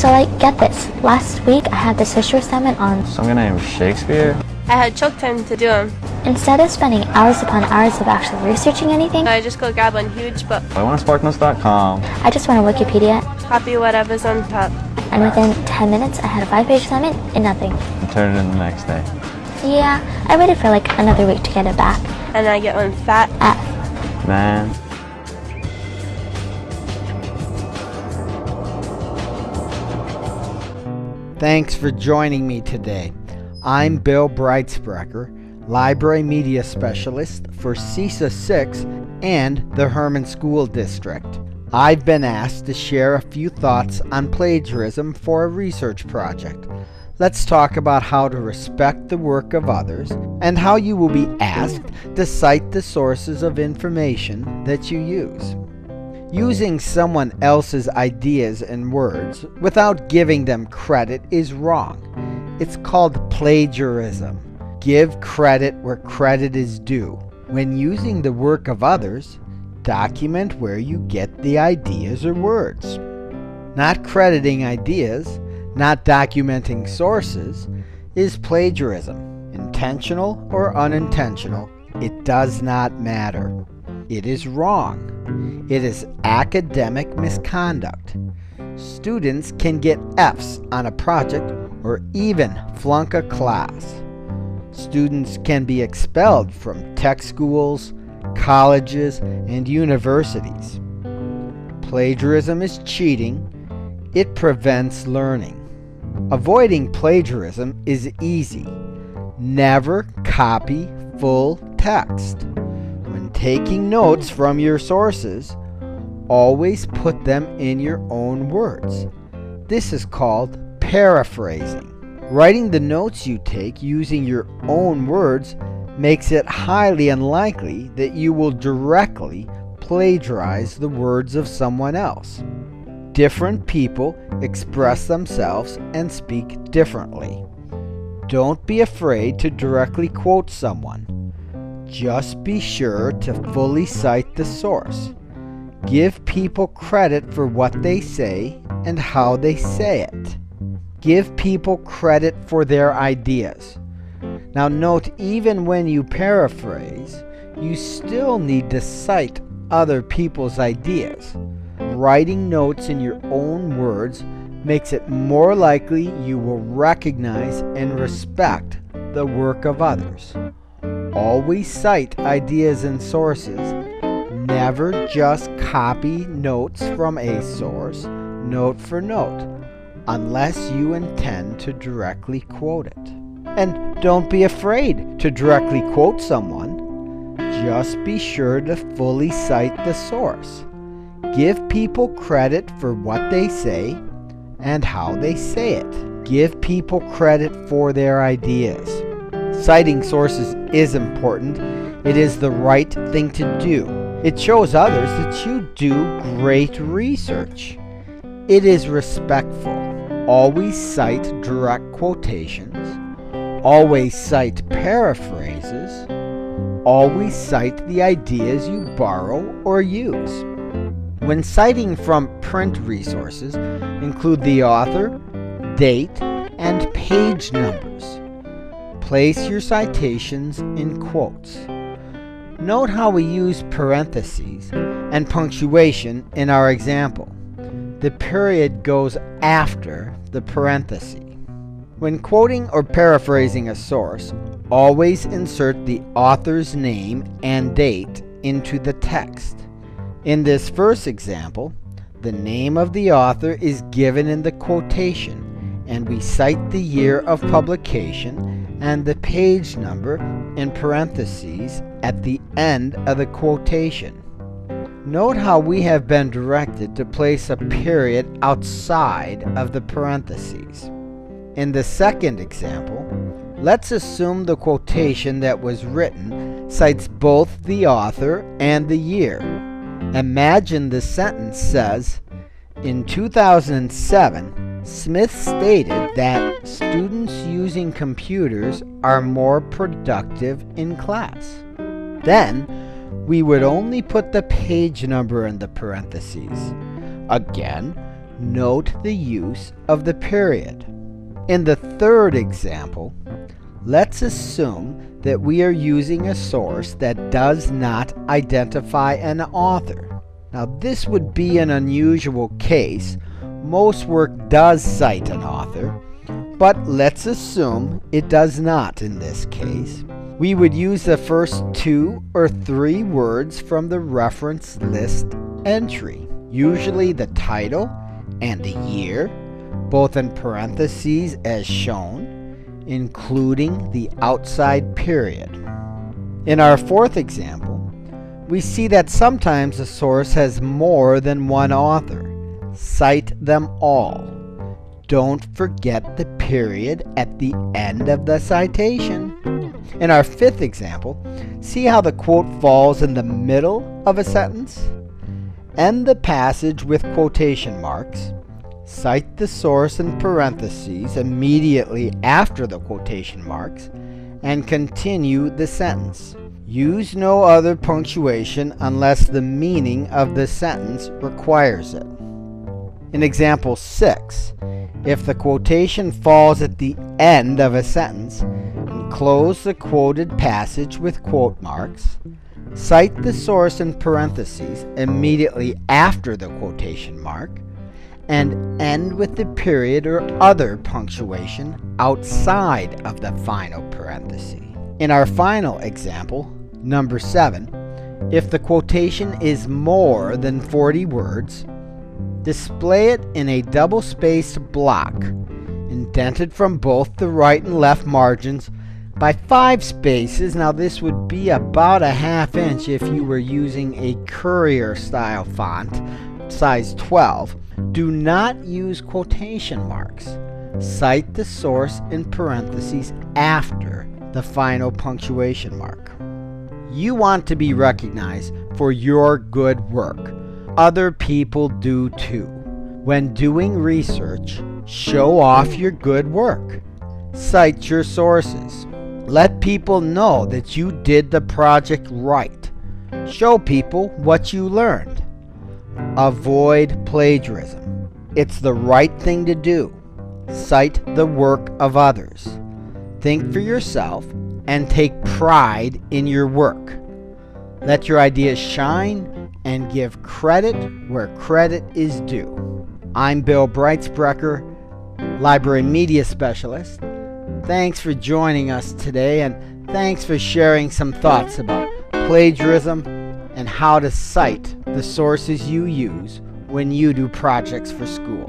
So get this. Last week I had this history assignment on some guy named Shakespeare. I had choke time to do them. Instead of spending hours upon hours of actually researching anything, I just go grab one huge book. I went on sparknotes.com. I just went on Wikipedia. Copy whatever's on top. And within 10 minutes I had a 5-page assignment and nothing. And turned it in the next day. Yeah, I waited for another week to get it back. And I get one fat F. Man. Thanks for joining me today. I'm Bill Breitsprecher, Library Media Specialist for CISA 6 and the Herman School District. I've been asked to share a few thoughts on plagiarism for a research project. Let's talk about how to respect the work of others and how you will be asked to cite the sources of information that you use. Using someone else's ideas and words without giving them credit is wrong. It's called plagiarism. Give credit where credit is due. When using the work of others, document where you get the ideas or words. Not crediting ideas, not documenting sources, is plagiarism. Intentional or unintentional, it does not matter. It is wrong. It is academic misconduct. Students can get F's on a project or even flunk a class. Students can be expelled from tech schools, colleges, and universities. Plagiarism is cheating. It prevents learning. Avoiding plagiarism is easy. Never copy full text. When taking notes from your sources, always put them in your own words. This is called paraphrasing. Writing the notes you take using your own words makes it highly unlikely that you will directly plagiarize the words of someone else. Different people express themselves and speak differently. Don't be afraid to directly quote someone. Just be sure to fully cite the source. Give people credit for what they say and how they say it. Give people credit for their ideas. Now note, even when you paraphrase, you still need to cite other people's ideas. Writing notes in your own words makes it more likely you will recognize and respect the work of others. Always cite ideas and sources. Never just copy notes from a source, note for note, unless you intend to directly quote it. And don't be afraid to directly quote someone. Just be sure to fully cite the source. Give people credit for what they say and how they say it. Give people credit for their ideas. Citing sources is important. It is the right thing to do. It shows others that you do great research. It is respectful. Always cite direct quotations. Always cite paraphrases. Always cite the ideas you borrow or use. When citing from print resources, include the author, date, and page numbers. Place your citations in quotes. Note how we use parentheses and punctuation in our example. The period goes after the parenthesis. When quoting or paraphrasing a source, always insert the author's name and date into the text. In this first example, the name of the author is given in the quotation, and we cite the year of publication and the page number in parentheses at the end of the quotation. Note how we have been directed to place a period outside of the parentheses. In the second example, let's assume the quotation that was written cites both the author and the year. Imagine the sentence says, "In 2007, Smith stated that students using computers are more productive in class." Then, we would only put the page number in the parentheses. Again, Note the use of the period. In the third example, let's assume that we are using a source that does not identify an author. Now, this would be an unusual case. Most work does cite an author, but let's assume it does not in this case. We would use the first 2 or 3 words from the reference list entry, usually the title and the year, both in parentheses as shown, including the outside period. In our fourth example, we see that sometimes a source has more than one author. Cite them all. Don't forget the period at the end of the citation. In our fifth example, see how the quote falls in the middle of a sentence? End the passage with quotation marks. Cite the source in parentheses immediately after the quotation marks, and continue the sentence. Use no other punctuation unless the meaning of the sentence requires it. In example 6, if the quotation falls at the end of a sentence, enclose the quoted passage with quote marks. Cite the source in parentheses immediately after the quotation mark, and end with the period or other punctuation outside of the final parenthesis. In our final example, number 7, if the quotation is more than 40 words, display it in a double-spaced block, indented from both the right and left margins by 5 spaces. Now this would be about a ½ inch if you were using a Courier style font, size 12. Do not use quotation marks. Cite the source in parentheses after the final punctuation mark. You want to be recognized for your good work. Other people do too. When doing research, show off your good work. Cite your sources. Let people know that you did the project right. Show people what you learned. Avoid plagiarism. It's the right thing to do. Cite the work of others. Think for yourself and take pride in your work. Let your ideas shine and give credit where credit is due. I'm Bill Breitsprecher, Library Media Specialist. Thanks for joining us today, and thanks for sharing some thoughts about plagiarism and how to cite the sources you use when you do projects for school.